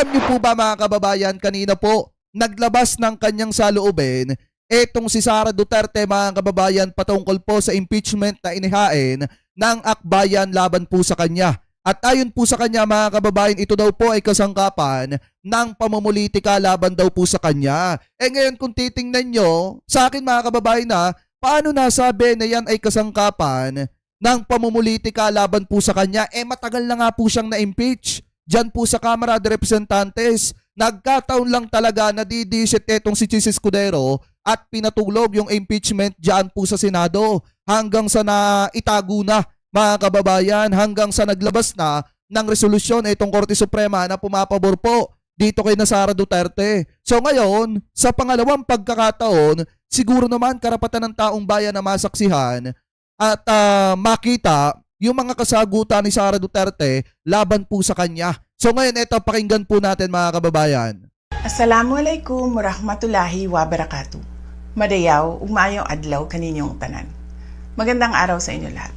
Alam niyo po ba mga kababayan, kanina po, naglabas ng kanyang saloobin, etong si Sara Duterte mga kababayan patungkol po sa impeachment na inihain ng akbayan laban po sa kanya. At ayon po sa kanya mga kababayan, ito daw po ay kasangkapan ng pamumulitika laban daw po sa kanya. Ngayon kung titingnan nyo, sa akin mga kababayan paano nasabi na yan ay kasangkapan ng pamumulitika laban po sa kanya? Matagal na nga po siyang na-impeach. Diyan po sa Kamara de Representantes, nagkataon lang talaga na didisit etong si Chis Escudero at pinatulog yung impeachment diyan po sa Senado hanggang sa naitago na mga kababayan, hanggang sa naglabas na ng resolusyon itong Korte Suprema na pumapabor po dito kay Sara Duterte. So ngayon, sa pangalawang pagkakataon, siguro naman karapatan ng taong bayan na masaksihan at makita yung mga kasagutan ni Sara Duterte laban po sa kanya. So ngayon, ito, pakinggan po natin mga kababayan. Assalamualaikum warahmatullahi wabarakatuh. Madayaw, ugmayong adlaw kaninyong tanan. Magandang araw sa inyo lahat.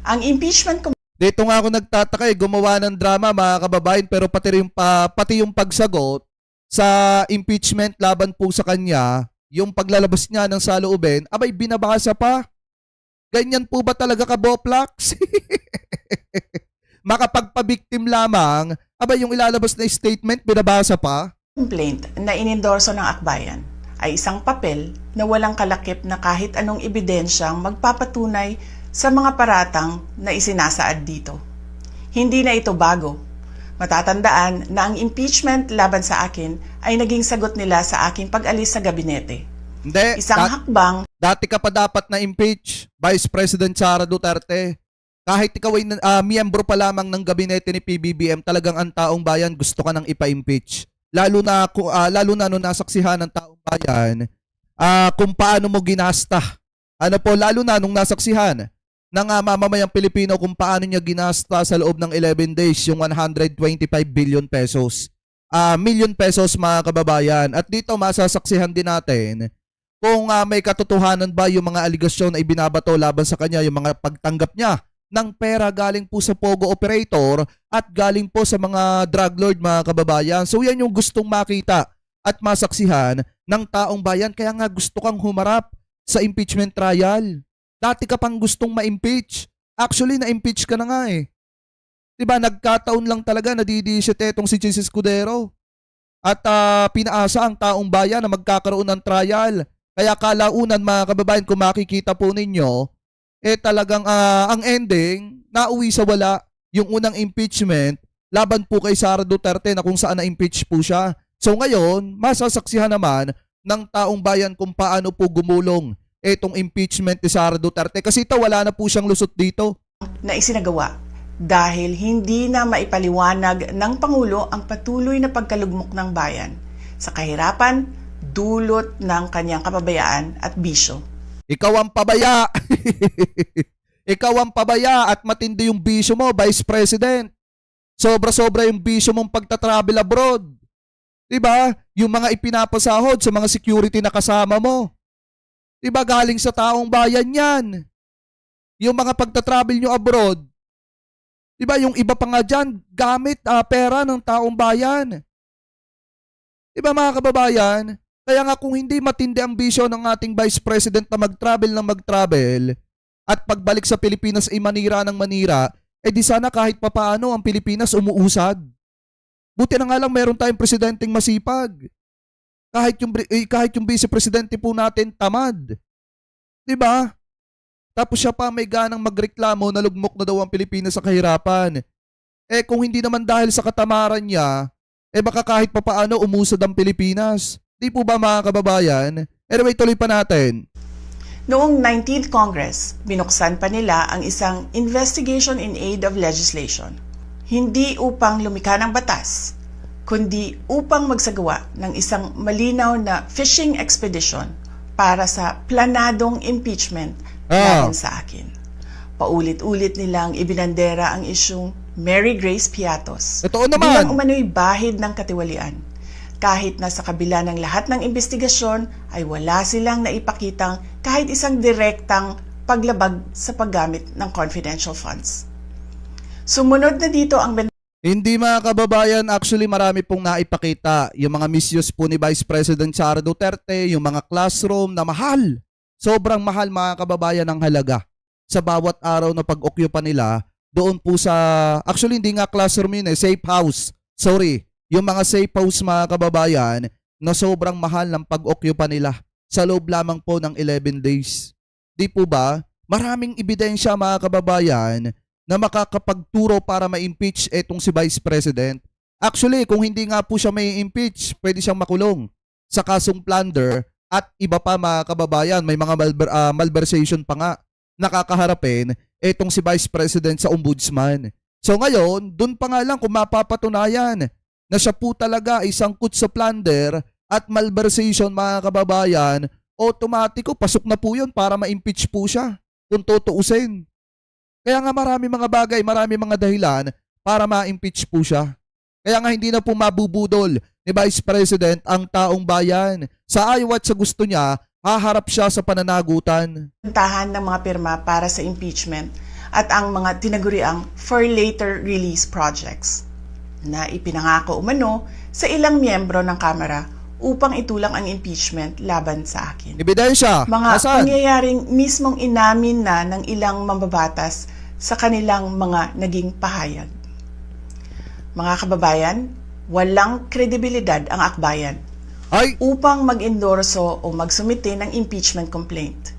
Ang impeachment dito nga ako nagtataka gumawa ng drama mga kababayan, pero pati yung pagsagot sa impeachment laban po sa kanya, yung paglalabas niya ng saloobin, abay binabasa pa. Ganyan po ba talaga ka, Boplax? Makapagpabiktim lamang, aba yung ilalabas na statement, binabasa pa? complaint na inendorso ng akbayan ay isang papel na walang kalakip na kahit anong ebidensyang magpapatunay sa mga paratang na isinasaad dito. Hindi na ito bago. Matatandaan na ang impeachment laban sa akin ay naging sagot nila sa aking pag-alis sa gabinete. Hindi. Isang hakbang. Dati ka pa dapat na impeach, Vice President Sara Duterte. Kahit ikaw ay miyembro pa lamang ng gabinete ni PBBM, talagang ang taong bayan gusto ka nang ipa-impeach. Lalo na nung nasaksihan ng taong bayan kung paano mo ginasta. Lalo na nung nasaksihan ng mamamayang Pilipino kung paano niya ginasta sa loob ng 11 days yung 125 billion pesos. Million pesos mga kababayan. At dito masasaksihan din natin kung may katotohanan ba yung mga aligasyon na ibinabato laban sa kanya, yung mga pagtanggap niya ng pera galing po sa Pogo operator at galing po sa mga drug lord mga kababayan. So yan yung gustong makita at masaksihan ng taong bayan, kaya nga gusto kang humarap sa impeachment trial. Dati ka pang gustong ma-impeach. Actually, na-impeach ka na nga eh. Diba, nagkataon lang talaga na didisit etong si Chis Escudero. At pinaasa ang taong bayan na magkakaroon ng trial. Kaya kalaunan mga kababayan, kung makikita po ninyo, talagang ang ending, nauwi sa wala yung unang impeachment laban po kay Sara Duterte na kung saan na-impeach po siya. So ngayon, masasaksihan naman ng taong bayan kung paano po gumulong itong impeachment ni Sara Duterte. Kasi ito, wala na po siyang lusot dito. Na isinagawa dahil hindi na maipaliwanag ng Pangulo ang patuloy na pagkalugmok ng bayan sa kahirapan, dulot ng kanyang kapabayaan at bisyo. Ikaw ang pabaya. Ikaw ang pabaya at matindi yung bisyo mo, Vice President. Sobra-sobra yung bisyo mong pagta-travel abroad. Diba? Yung mga ipinapasahod sa mga security na kasama mo. Diba galing sa taong bayan yan? Yung mga pagta-travel nyo abroad. Diba yung iba pa nga dyan, gamit pera ng taong bayan. Diba mga kababayan? Kaya nga kung hindi matindi ang bisyo ng ating Vice President na mag-travel at pagbalik sa Pilipinas ay manira ng manira, di sana kahit papaano ang Pilipinas umuusad. Buti na nga lang meron tayong presidenteng masipag. Kahit yung vice presidente po natin tamad. Diba? Tapos siya pa may ganang magreklamo na lugmok na daw ang Pilipinas sa kahirapan. Kung hindi naman dahil sa katamaran niya, baka kahit papaano umusad ang Pilipinas. Di po ba mga kababayan? Anyway, tuloy pa natin. Noong 19th Congress, binuksan pa nila ang isang Investigation in Aid of Legislation. Hindi upang lumikha ng batas, kundi upang magsagawa ng isang malinaw na fishing expedition para sa planadong impeachment laban sa akin. Paulit-ulit nilang ibinandera ang isyung Mary Grace Piatos bilang umano'y bahid ng katiwalian. Kahit na sa kabila ng lahat ng investigasyon ay wala silang naipakitang kahit isang direktang paglabag sa paggamit ng confidential funds. Sumunod na dito ang Hindi mga kababayan, actually marami pong naipakita. Yung mga misuse po ni Vice President Sara Duterte, yung mga classroom na mahal. Sobrang mahal mga kababayan ang halaga sa bawat araw na pag-occupy nila doon po sa, actually hindi nga classroom yun safe house. Sorry, yung mga safe house mga kababayan na sobrang mahal ng pag-occupy nila sa loob lamang po ng 11 days. Di po ba? Maraming ebidensya mga kababayan na makakapagturo para ma-impeach etong si Vice President. Actually, kung hindi nga po siya may impeach, pwede siyang makulong sa kasong plunder at iba pa mga kababayan, may mga malversation pa nga nakakaharapin etong si Vice President sa Ombudsman. So ngayon, dun pa nga lang kung mapapatunayan na siya po talaga ay sangkot sa plunder at malversation mga kababayan, automatiko pasok na po yun para ma-impeach po siya kung tutuusin. Kaya nga marami mga bagay, marami mga dahilan para ma-impeach po siya. Kaya nga hindi na po mabubudol ni Vice President ang taong bayan. Sa ayaw at sa gusto niya, haharap siya sa pananagutan. Puntahan ng mga pirma para sa impeachment at ang mga tinaguriang for later release projects na ipinangako umano sa ilang miyembro ng Kamara upang itulang ang impeachment laban sa akin. Ebidensya, Mga nasaan? pangyayaring mismong inamin na ng ilang mambabatas sa kanilang mga naging pahayag. Mga kababayan, walang kredibilidad ang akbayan Ay, upang mag-endorso o magsumite ng impeachment complaint.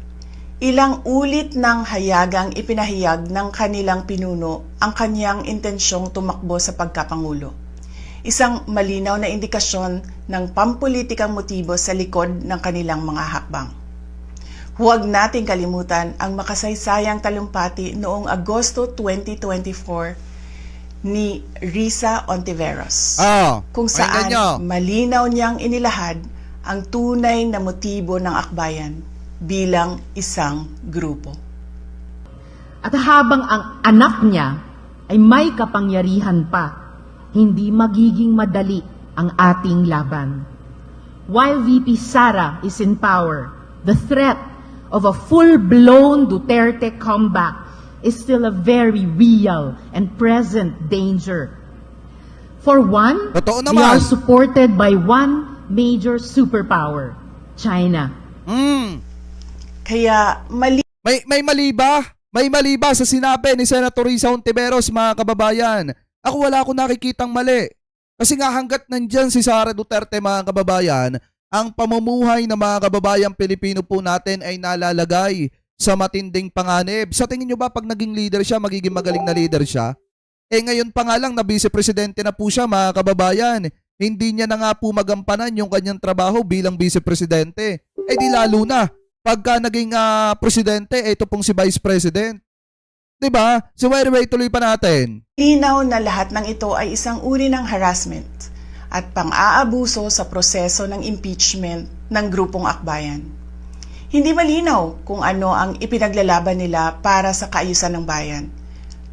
Ilang ulit ng hayagang ipinahayag ng kanilang pinuno ang kanyang intensyong tumakbo sa pagkapangulo. Isang malinaw na indikasyon ng pampulitikang motibo sa likod ng kanilang mga hakbang. Huwag nating kalimutan ang makasaysayang talumpati noong Agosto 2024 ni Risa Ontiveros, kung saan pakinggan nyo. malinaw niyang inilahad ang tunay na motibo ng akbayan bilang isang grupo. At habang ang anak niya ay may kapangyarihan pa, hindi magiging madali ang ating laban. While VP Sara is in power, the threat of a full-blown Duterte comeback is still a very real and present danger. For one, Totoo they are naman. supported by one major superpower, China. Kaya May mali ba? May mali ba sa sinabi ni Senator Risa Ontiveros mga kababayan? Ako wala akong nakikitang mali. Kasi nga hanggat nandyan si Sara Duterte mga kababayan, ang pamumuhay ng mga kababayang Pilipino po natin ay nalalagay sa matinding panganib. Sa tingin nyo ba pag naging leader siya, magiging magaling na leader siya? Eh ngayon pa nga lang na vice-presidente na po siya mga kababayan. Hindi niya na nga po magampanan yung kanyang trabaho bilang vice-presidente. Eh di lalo na pagka naging presidente, ito pong si Vice President. Diba? So anyway, tuloy pa natin. linaw na lahat ng ito ay isang uri ng harassment at pang-aabuso sa proseso ng impeachment ng grupong akbayan. Hindi malinaw kung ano ang ipinaglalaban nila para sa kaayusan ng bayan,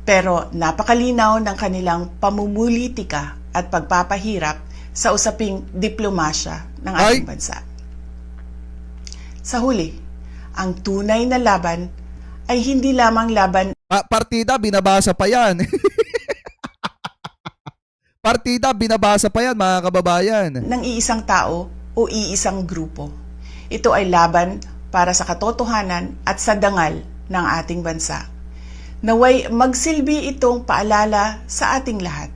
pero napakalinaw ng kanilang pamumulitika at pagpapahirap sa usaping diplomasya ng ating bansa. Sa huli, ang tunay na laban ay hindi lamang laban Partida, binabasa pa yan. Partida, binabasa pa yan mga kababayan. ng iisang tao o iisang grupo. Ito ay laban para sa katotohanan at sa dangal ng ating bansa. Naway magsilbi itong paalala sa ating lahat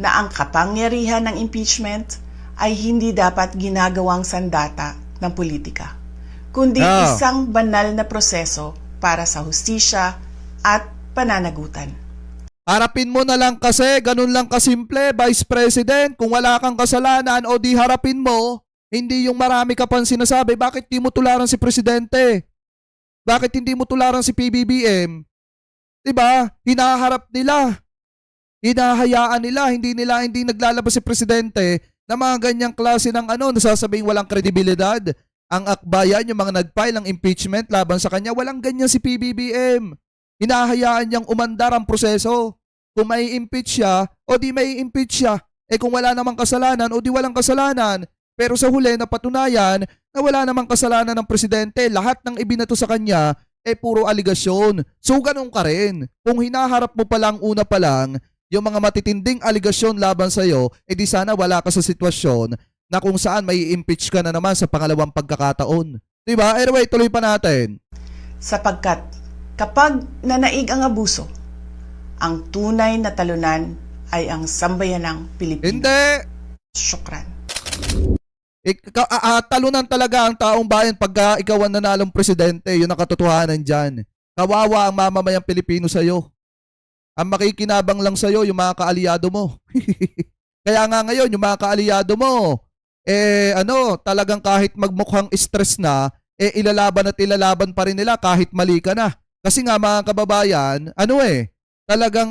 na ang kapangyarihan ng impeachment ay hindi dapat ginagawang sandata ng politika, kundi isang banal na proseso para sa hustisya at pananagutan. Harapin mo na lang kasi, ganun lang kasimple, Vice President. Kung wala kang kasalanan o di harapin mo, hindi yung marami ka pang sinasabi, bakit di mo tularan si Presidente? Bakit hindi mo tularan si PBBM? Diba? Hinaharap nila. Hinahayaan nila, hindi naglalabas si Presidente na mga ganyang klase ng nasasabing walang kredibilidad. Ang akbayan, yung mga nag-file ng impeachment laban sa kanya, walang ganyan si PBBM. Hinahayaan niyang umandar ang proseso. Kung may impeach siya, o di may impeach siya. Eh kung wala namang kasalanan, o di walang kasalanan. Pero sa huli, napatunayan na wala namang kasalanan ng presidente. Lahat ng ibinato sa kanya, puro aligasyon. So ganun ka rin. Kung hinaharap mo palang una pa lang, yung mga matitinding aligasyon laban sa'yo, di sana wala ka sa sitwasyon na kung saan may impeach ka na naman sa pangalawang pagkakataon. Diba? Anyway, tuloy pa natin. Sapagkat kapag nanaig ang abuso, ang tunay na talunan ay ang sambayanang Pilipino. Hindi! Syukran. Talunan talaga ang taong bayan pagka ikaw ang nanalong presidente. Yun ang katotohanan dyan. Kawawa ang mamamayang Pilipino sa'yo. Ang makikinabang lang sa'yo, yung mga kaalyado mo. Kaya nga ngayon, yung mga kaalyado mo, talagang kahit magmukhang stress na, ilalaban at ilalaban pa rin nila kahit mali ka na. Kasi nga mga kababayan, talagang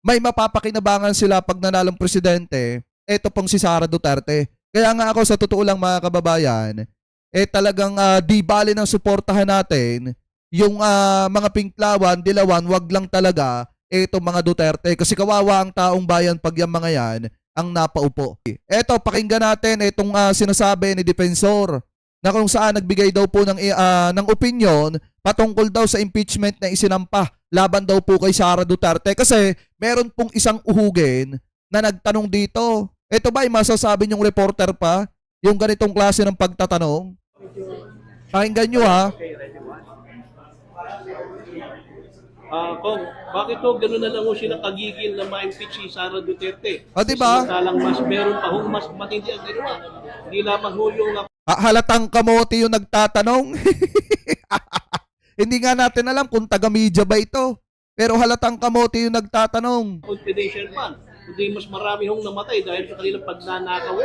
may mapapakinabangan sila pag nanalong presidente. Ito pong si Sara Duterte. Kaya nga ako sa totoo lang mga kababayan, talagang di bali ng suportahan natin yung mga pinklawan, dilawan, wag lang talaga itong mga Duterte. Kasi kawawa ang taong bayan pag yung mga yan ang napaupo. Eto, pakinggan natin itong sinasabi ni Defensor na kung saan nagbigay daw po ng opinion patungkol daw sa impeachment na isinampa laban daw po kay Sara Duterte. Kasi meron pong isang uhugin na nagtanong dito. Ito ba ay masasabi niyong reporter pa yung ganitong klase ng pagtatanong? Pakinggan nyo ha. Kung bakit to gano'n na lang ho sila kagigil na ma-impeach si Sara Duterte? Diba? Samantalang mas meron pa hong mas matindi ang ginawa. Hindi lamang ho yung Halatang kamote yung nagtatanong. Hindi nga natin alam kung taga-media ba ito. Pero halatang kamote yung nagtatanong. confidential fund. Kundi mas marami hong namatay dahil sa kanilang pagnanakaw.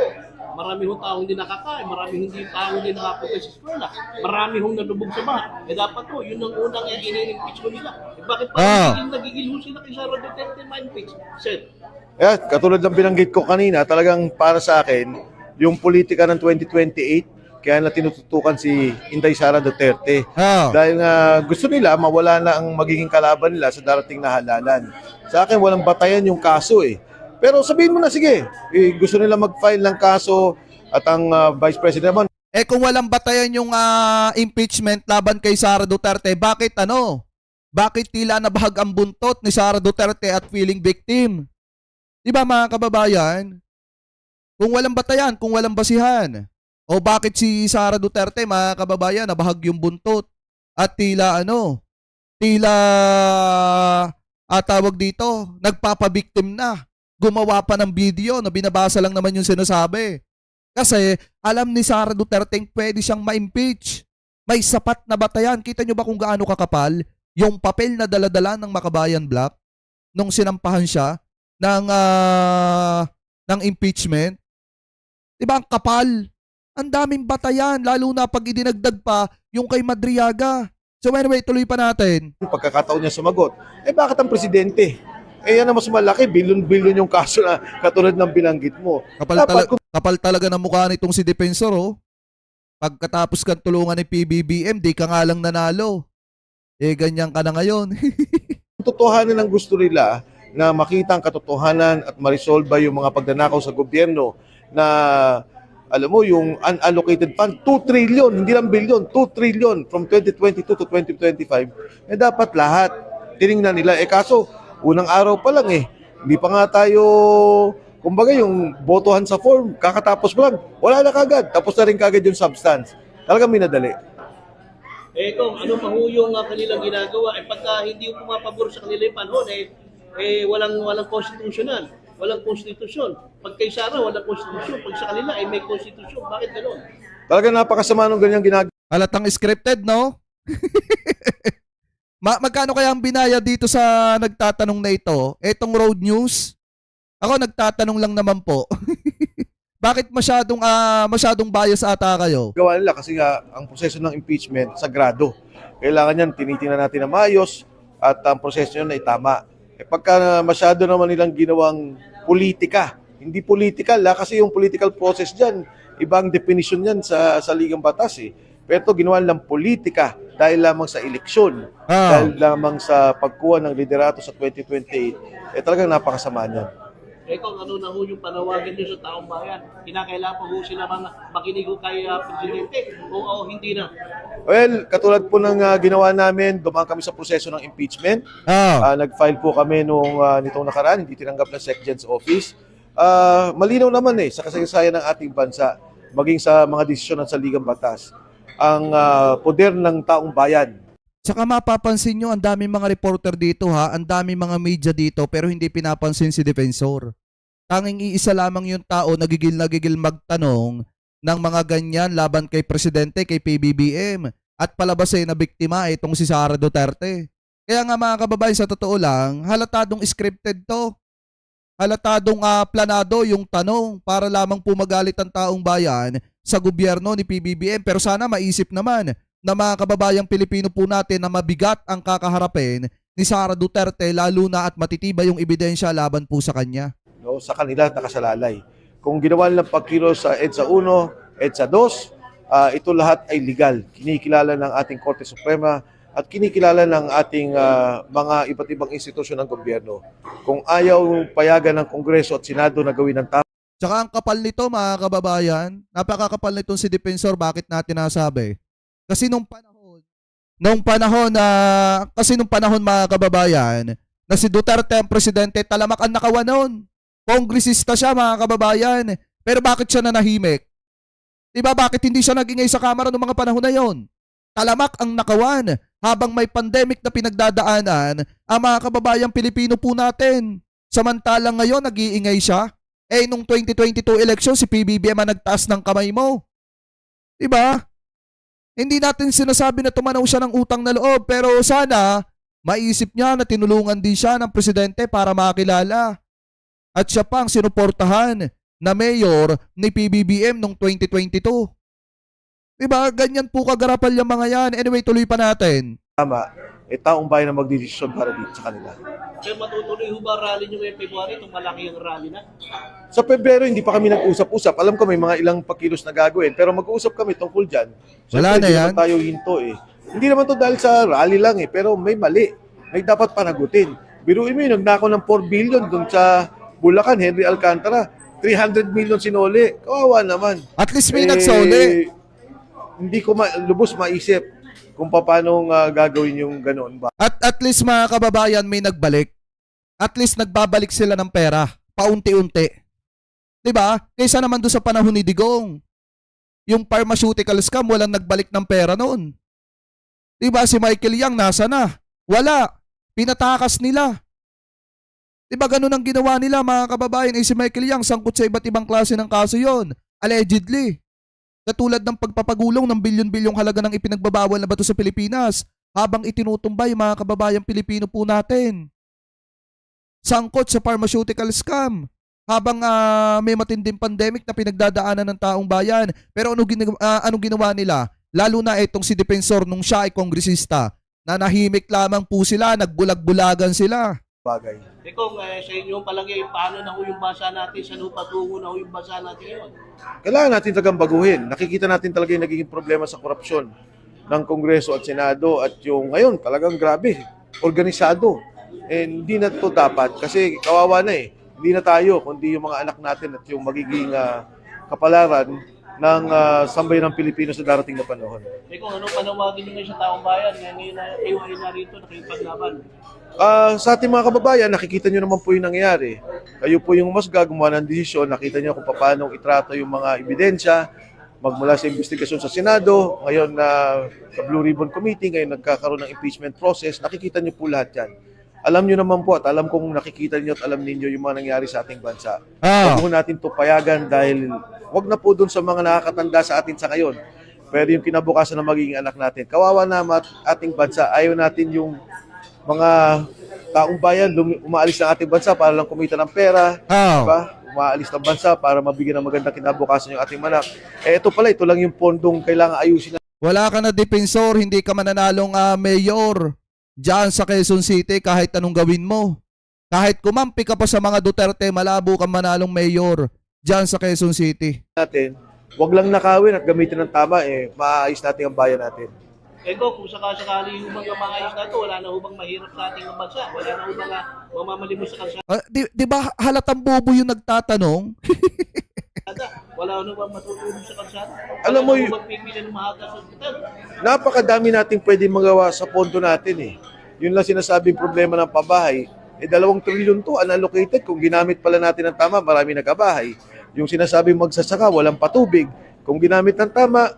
Marami hong taong hindi nakakain, marami hindi taong hindi nakapunta sa eskwela, marami hong nalubog sa bahay. Dapat ho, yun ang unang i-impeach mo nila. Bakit pa nagigil ho sila kay Sara Duterte ma-impeach? Sir? Katulad ng binanggit ko kanina, talagang para sa akin, yung politika ng 2028, kaya na tinututukan si Inday Sara Duterte. Dahil nga gusto nila mawala na ang magiging kalaban nila sa darating na halalan. Sa akin, walang batayan yung kaso eh. Pero sabihin mo na, sige, gusto nila mag-file ng kaso at ang Vice President naman. Kung walang batayan yung impeachment laban kay Sara Duterte, bakit Bakit tila nabahag ang buntot ni Sara Duterte at feeling victim? Diba mga kababayan? Kung walang batayan, kung walang basihan. O bakit si Sara Duterte, mga kababayan, nabahag yung buntot at tila tawag dito, nagpapabiktim na. Gumawa pa ng video na binabasa lang naman yung sinasabi. Kasi alam ni Sara Duterte pwede siyang ma-impeach. May sapat na batayan. Kita nyo ba kung gaano kakapal yung papel na daladala ng Makabayan Black nung sinampahan siya ng impeachment? Diba ang kapal? Ang daming batayan, lalo na pag idinagdag pa yung kay Madriaga. So anyway, tuloy pa natin. Pagkakataon niya sumagot, bakit ang presidente? Yan ang mas malaki, bilyon-bilyon yung kaso na katulad ng binanggit mo. Kapal talaga ng mukha nitong si Defensor, oh. Pagkatapos kang tulungan ni PBBM, di ka nga lang nanalo. Ganyan ka na ngayon. Totohanan ang gusto nila na makita ang katotohanan at ma-resolve yung mga pagnanakaw sa gobyerno na, alam mo, yung unallocated fund, 2 trillion, hindi lang bilyon, 2 trillion from 2022 to 2025. Dapat lahat tiningnan nila. Kaso, unang araw pa lang hindi pa nga tayo, kumbaga yung botohan sa form, kakatapos pa lang, wala na kagad, tapos na rin kagad yung substance. Talagang minadali. Kung ano pa ho yung kanilang ginagawa, pagka hindi yung pumapabor sa kanila yung panahon, walang konstitusyonan, walang konstitusyon. Pag kay Sara, walang konstitusyon. Pag sa kanila, may konstitusyon. Bakit gano'n? Talagang napakasama nung ganyang ginagawa. Halatang scripted, no? Magkano kaya ang binaya dito sa nagtatanong na ito? Etong Road News? Ako nagtatanong lang naman po. Bakit masyadong bias ata kayo? Gawa nila kasi nga ang proseso ng impeachment sagrado. Kailangan yan tinitingnan natin na maayos at ang proseso yun ay tama. Pagka masyado naman nilang ginawang politika, hindi political kasi yung political process dyan, ibang definition yan sa ligang batas Pero ito ginawa nilang politika dahil lamang sa eleksyon, dahil lamang sa pagkuha ng liderato sa 2028, talagang napakasama niyan. Kung ano na ho yung panawagan nyo sa taong bayan, kinakailangan pa ho sila makinig ho kay Presidente o hindi na. Well, katulad po ng ginawa namin, dumaan kami sa proseso ng impeachment. Nag-file po kami nitong nakaraan, hindi tinanggap ng SecGen's office. Malinaw naman sa kasaysayan ng ating bansa, maging sa mga desisyon ng saligang batas, ang poder ng taong bayan. Saka mapapansin nyo, ang daming mga reporter dito ang daming mga media dito pero hindi pinapansin si Defensor. Tanging iisa lamang yung tao nagigil magtanong ng mga ganyan laban kay Presidente, kay PBBM at palabas na biktima itong si Sara Duterte. Kaya nga mga kababayan, sa totoo lang, halatadong scripted to. Halatadong planado yung tanong para lamang pumagalit ang taong bayan sa gobyerno ni PBBM. Pero sana maisip naman na mga kababayang Pilipino po natin na mabigat ang kakaharapin ni Sara Duterte lalo na at matitibay yung ebidensya laban po sa kanya. Sa kanila nakasalalay. Kung ginawa nilang pagkilos sa EDSA 1, EDSA 2, ito lahat ay legal. Kinikilala ng ating Korte Suprema at kinikilala ng ating mga iba't ibang institusyon ng gobyerno. Kung ayaw payagan ng Kongreso at Senado na gawin ng tama. Tsaka ang kapal nito mga kababayan, napakakapal nitong si Defensor, bakit natin nasabi? Kasi nung panahon mga kababayan, na si Duterte ang presidente, talamak ang nakawa noon. Kongresista siya mga kababayan. Pero bakit siya nanahimik? Diba bakit hindi siya nagingay sa kamera noong mga panahon na yon? Talamak ang nakawan habang may pandemic na pinagdadaanan ang mga kababayang Pilipino po natin. Samantalang ngayon nag-iingay siya. Nung 2022 election si PBBM ang nagtaas ng kamay mo. Diba? Hindi natin sinasabi na tumanaw siya ng utang na loob pero sana maisip niya na tinulungan din siya ng presidente para makilala. At siya pa ang sinuportahan na mayor ni PBBM noong 2022. Diba? Ganyan po kagarapal yung mga yan. Anyway, tuloy pa natin. Tama, taong bayan na magdedesisyon para dito sa kanila. Kaya matutuloy ho ba rally nyo ngayong February? Itong malaki ang rally na? Sa Pebrero, hindi pa kami nag-usap-usap. Alam ko may mga ilang pakilos na gagawin, pero mag-uusap kami tungkol dyan. Wala na hindi yan. naman tayo hinto Hindi naman to dahil sa rally lang pero may mali. May dapat panagutin. Biruin mo yun, nagnakaw ng 4 billion dun sa Bulacan, Henry Alcantara. 300 million sinuli. Kawawa naman. At least may nagsoli. Hindi ko lubos maisip kung paano gagawin yung ganoon ba. At least mga kababayan may nagbalik. At least nagbabalik sila ng pera. Paunti-unti. Diba? Kaysa naman doon sa panahon ni Digong. Yung pharmaceutical scam, walang nagbalik ng pera noon. Diba? Si Michael Yang nasa na? Wala. Pinatakas nila. Diba ganun ang ginawa nila mga kababayan? Si Michael Yang sangkot sa iba't ibang klase ng kaso yon. Allegedly. Katulad ng pagpapagulong ng bilyon-bilyong halaga ng ipinagbabawal na bato sa Pilipinas habang itinutumbay mga kababayang Pilipino po natin. Sangkot sa pharmaceutical scam habang may matinding pandemic na pinagdadaanan ng taong bayan. Pero anong ginawa nila? Lalo na itong si Defensor nung siya ay kongresista. Nanahimik lamang po sila, nagbulag-bulagan sila. Bagay. Kung sa inyo palagay, paano na ho yung bansa natin? Saan ho patungo na ho yung bansa natin ngayon? Kailangan natin talagang baguhin. Nakikita natin talaga yung nagiging problema sa korupsyon ng Kongreso at Senado at yung ngayon talagang grabe, organisado. Hindi na ito dapat kasi kawawa na Hindi na tayo, kundi yung mga anak natin at yung magiging kapalaran ng sambayan ng Pilipino sa darating na panahon. Kung ano panawagin nyo ngayon sa taong bayan, ngayon na iwain na rito, nakipaglaban. Sa ating mga kababayan, nakikita nyo naman po yung nangyayari. Kayo po yung mas gumawa ng desisyon, nakita nyo kung paano itrato yung mga ebidensya, magmula sa investigasyon sa Senado, ngayon sa Blue Ribbon Committee, ngayon nagkakaroon ng impeachment process, nakikita nyo po lahat yan. Alam nyo naman po at alam kong nakikita nyo at alam ninyo yung mga nangyari sa ating bansa. Huwag po natin ito payagan dahil wag na po dun sa mga nakakatanda sa atin sa ngayon. Pero yung kinabukasan na magiging anak natin. Kawawa na ating bansa. Ayaw natin yung mga taong bayan umaalis ng ating bansa para lang kumita ng pera. Diba? Umaalis ng bansa para mabigyan ng magandang kinabukasan yung ating manak. Ito pala, ito lang yung pondong kailangan ayusin. Wala ka na Defensor, hindi ka mananalong mayor diyan sa Quezon City kahit anong gawin mo. Kahit kumampi ka pa sa mga Duterte, malabo kang manalong mayor diyan sa Quezon City. Natin, wag lang nakawin at gamitin ng tama, maayos natin ang bayan natin. Ego, kung sakasakali yung mga maayos na ito, wala na hubang mahirap sa ating bansa. Wala na hubang mamamalimos sa kalsada. Di ba halatang bobo yung nagtatanong? Wala na hubang matutulog sa kalsada. Alam mo, wala na hubang pipili ng maaga sa ospital. napakadami nating pwede magawa sa pondo natin eh. Yun lang sinasabing problema ng pabahay. 2 trilyon to unallocated. Kung ginamit pala natin ng tama, marami nagkabahay. Yung sinasabing magsasaka, walang patubig. Kung ginamit ng tama,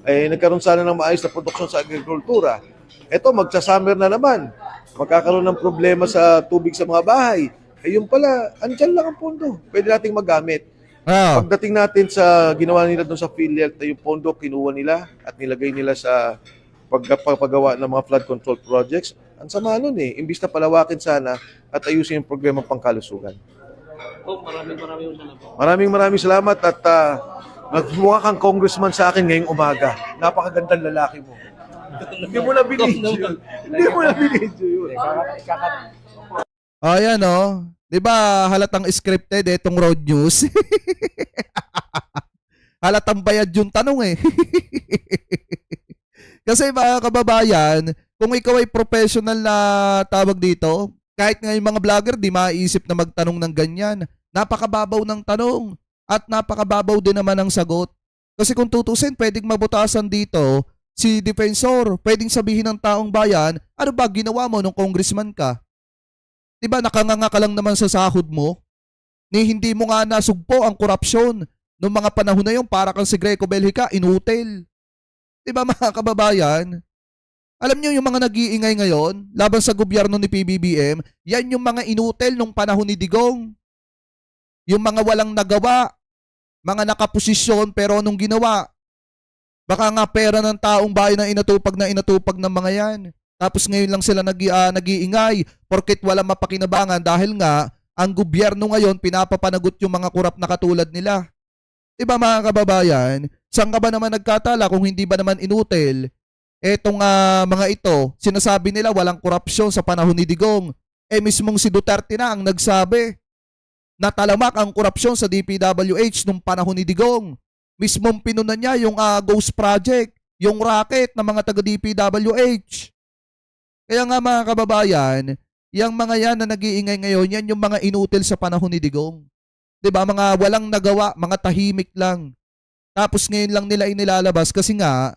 nagkaroon sana ng maayos na produksyon sa agrikultura. Eto, magsasummer na naman. Magkakaroon ng problema sa tubig sa mga bahay. Yung pala, andyan lang ang pondo. Pwede nating magamit. Ah. Pagdating natin sa ginawa nila doon sa PhilHealth, yung pondo kinuha nila at nilagay nila sa pagpagawa ng mga flood control projects. Ang sama nun eh. Imbis na palawakin sana at ayusin yung problema pangkalusugan. Maraming salamat. Maraming salamat at nagmukha kang congressman sa akin ngayong umaga. Napakagandang lalaki mo. Hindi mo na binidyo yun. Hindi mo na binidyo yun. Ayan oh. 'Di ba halatang scripted itong road news? Halatang bayad yung tanong eh. Kasi mga kababayan, kung ikaw ay professional na tawag dito, kahit nga yung mga vlogger di maiisip na magtanong ng ganyan. Napakababaw ng tanong at napakababaw din naman ng sagot. Kasi kung tutusin, pwedeng mabutasan dito si defensor. Pwedeng sabihin ng taong bayan, ano ba ginawa mo nung congressman ka? Diba nakanganga ka lang naman sa sahod mo? Ni hindi mo nga nasugpo ang korupsyon noong mga panahon na yun para kang si Greco Belhica, inutil. Diba mga kababayan? Alam niyo yung mga nag-iingay ngayon laban sa gobyerno ni PBBM, yan yung mga inutil nung panahon ni Digong. Yung mga walang nagawa, mga nakaposisyon pero anong ginawa? Baka nga pera ng taong bayan na inatupag ng mga yan. Tapos ngayon lang sila nag-iingay porket walang mapakinabangan dahil nga ang gobyerno ngayon pinapapanagot yung mga kurap na katulad nila. Diba mga kababayan? Saan ka ba naman nagkatala kung hindi ba naman inutil? Etong mga ito, sinasabi nila walang korupsyon sa panahon ni Digong. Mismong si Duterte na ang nagsabi na talamak ang korupsyon sa DPWH nung panahon ni Digong. Mismong pinunan niya yung Ghost Project, yung racket ng mga taga-DPWH. Kaya nga mga kababayan, yung mga yan na nag-iingay ngayon, yan yung mga inutil sa panahon ni Digong. 'Di ba? Mga walang nagawa, mga tahimik lang. Tapos ngayon lang nila inilalabas kasi nga,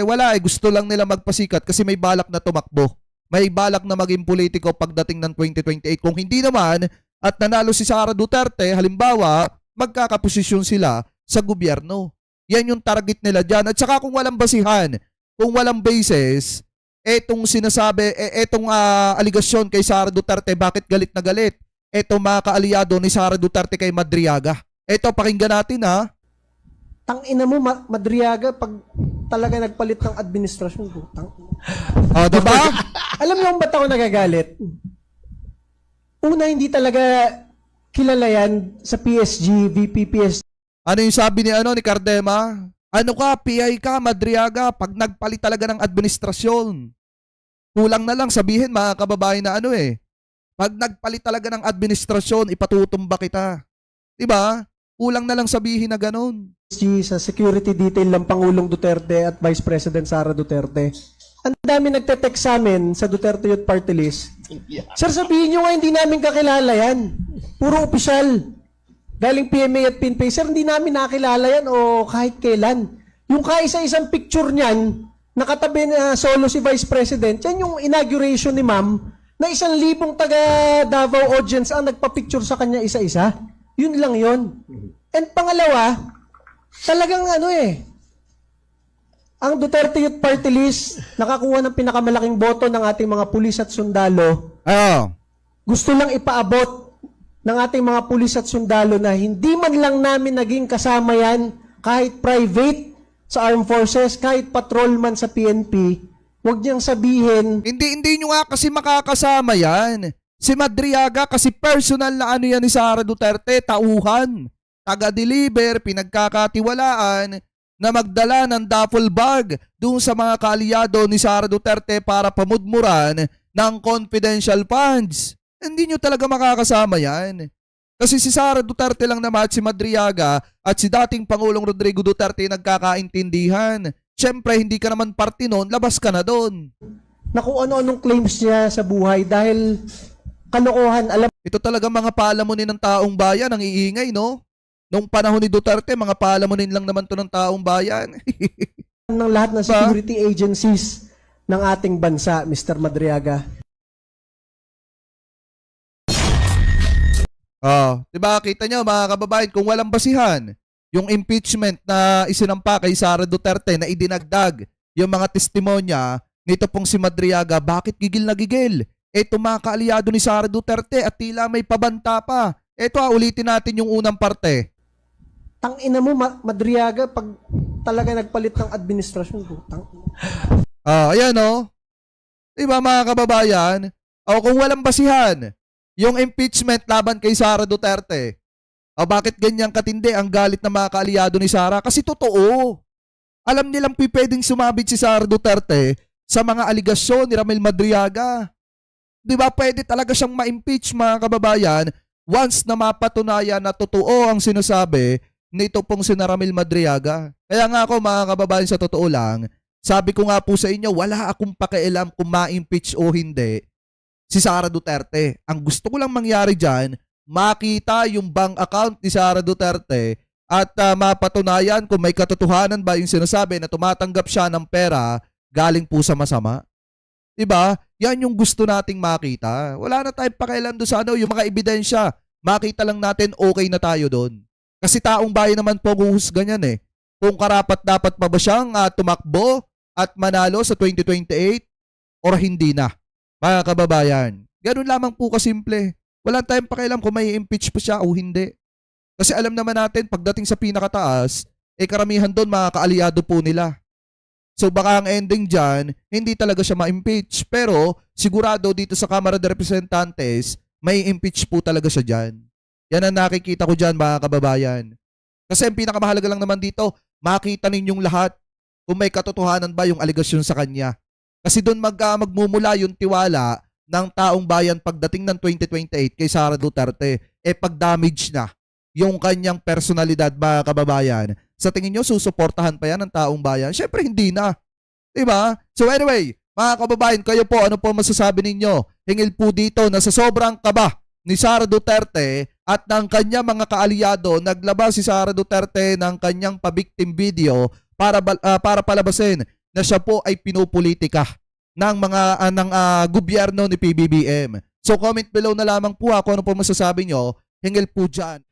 wala gusto lang nila magpasikat kasi may balak na tumakbo. May balak na maging politiko pagdating ng 2028. Kung hindi naman, at nanalo si Sara Duterte, halimbawa, magkakaposisyon sila sa gobyerno. Yan yung target nila dyan. At saka kung walang basihan, kung walang basis, etong sinasabi, etong aligasyon kay Sara Duterte, bakit galit na galit? Etong mga kaalyado ni Sara Duterte kay Madriaga. Eto, pakinggan natin ha. Tangina mo, Madriaga, pag talaga nagpalit ng administrasyon ko. Diba? Alam mo ba't ako nagagalit? Una, hindi talaga kilala yan sa PSG, VP PSG. Ano yung sabi ni Cardema? Ano ka, PI ka, Madriaga, pag nagpalit talaga ng administrasyon. Kulang na lang sabihin mga kababayan na pag nagpalit talaga ng administrasyon, ipatutumba kita. Diba? Kulang na lang sabihin na ganun. Sa security detail ng Pangulong Duterte at Vice President Sara Duterte. Ang dami nagte-text sa amin sa Duterte Youth Party List. Sir, sabihin nyo nga, hindi namin kakilala yan. Puro opisyal. Galing PMA at PNP. Sir, hindi namin nakilala yan o kahit kailan. Yung kaisa-isang picture niyan, nakatabi na solo si Vice President, yan yung inauguration ni ma'am, na 1,000 taga Davao audience ang nagpa-picture sa kanya isa-isa. Yun lang yun. And pangalawa, talagang ang Duterte Youth Party List, nakakuha ng pinakamalaking boto ng ating mga pulis at sundalo. Gusto lang ipaabot ng ating mga pulis at sundalo na hindi man lang namin naging kasama yan, kahit private sa armed forces, kahit patrolman sa PNP, huwag niyang sabihin. Hindi nyo nga kasi makakasama yan. Si Madriaga kasi personal na yan ni Sara Duterte, tauhan, taga-deliver, pinagkakatiwalaan, na magdala ng duffel bag doon sa mga kaalyado ni Sara Duterte para pamudmuran ng confidential funds. Hindi nyo talaga makakasama yan. Kasi si Sara Duterte lang naman at si Madriaga at si dating Pangulong Rodrigo Duterte nagkakaintindihan. syempre hindi ka naman party noon, labas ka na doon. Na kung ano-anong claims niya sa buhay dahil kalokohan. Alam Ito talaga mga palamunin ng taong bayan ang iingay, no? Nung panahon ni Duterte, mga palamunin lang naman to ng taong bayan. ng lahat ng Ba? security agencies ng ating bansa, Mr. Madriaga. Diba, kita nyo mga kababayan, kung walang basihan, yung impeachment na isinampa kay Sara Duterte na idinagdag yung mga testimonya nito pong si Madriaga, bakit gigil na gigil? Ito mga kaalyado ni Sara Duterte at tila may pabanta pa. Ito ulitin natin yung unang parte. Tangina mo, Madriaga, pag talaga nagpalit ng administrasyon ko. Ayan o. Diba mga kababayan? O kung walang basihan, yung impeachment laban kay Sara Duterte. O bakit ganyang katindi ang galit ng mga kaalyado ni Sara? Kasi totoo. Alam nilang pwedeng sumabit si Sara Duterte sa mga aligasyon ni Ramil Madriaga. Diba pwede talaga siyang ma-impeach mga kababayan once na mapatunayan na totoo ang sinasabi nito pong si Ramil Madriaga. Kaya nga ako mga kababayan sa totoo lang, sabi ko nga po sa inyo, wala akong pakialam kung ma-impeach o hindi si Sara Duterte. Ang gusto ko lang mangyari dyan, makita yung bank account ni Sara Duterte at mapatunayan kung may katotohanan ba yung sinasabi na tumatanggap siya ng pera galing po sa masama. Diba? Yan yung gusto nating makita. Wala na tayong pakialam doon sa yung mga ebidensya. Makita lang natin okay na tayo doon. Kasi taong bayan naman po huhusgan yan eh. Kung karapat dapat pa ba siyang tumakbo at manalo sa 2028 or hindi na. Mga kababayan. Ganun lamang po kasimple. Wala tayong pakialam kung may impeach pa siya o hindi. Kasi alam naman natin pagdating sa pinakataas, karamihan doon mga kaalyado po nila. So baka ang ending dyan, hindi talaga siya ma-impeach. Pero sigurado dito sa Kamara de Representantes, may impeach po talaga siya dyan. Yan ang nakikita ko dyan mga kababayan. Kasi ang pinakamahalaga lang naman dito, makita ninyong lahat kung may katotohanan ba yung aligasyon sa kanya. Kasi doon magmumula yung tiwala ng taong bayan pagdating ng 2028 kay Sara Duterte. Pag-damage na yung kanyang personalidad mga kababayan. Sa tingin nyo, susuportahan pa yan ng taong bayan? Syempre, hindi na. Diba? So anyway, mga kababayan, kayo po, ano po masasabi ninyo? Hingil po dito na sa sobrang kaba ni Sara Duterte at ng kanyang mga kaalyado, naglabas si Sara Duterte ng kanyang pa-victim video para palabasin na siya po ay pinupolitika ng mga gobyerno ni PBBM. So comment below na lamang po kung ano po masasabi nyo. Hingil po dyan.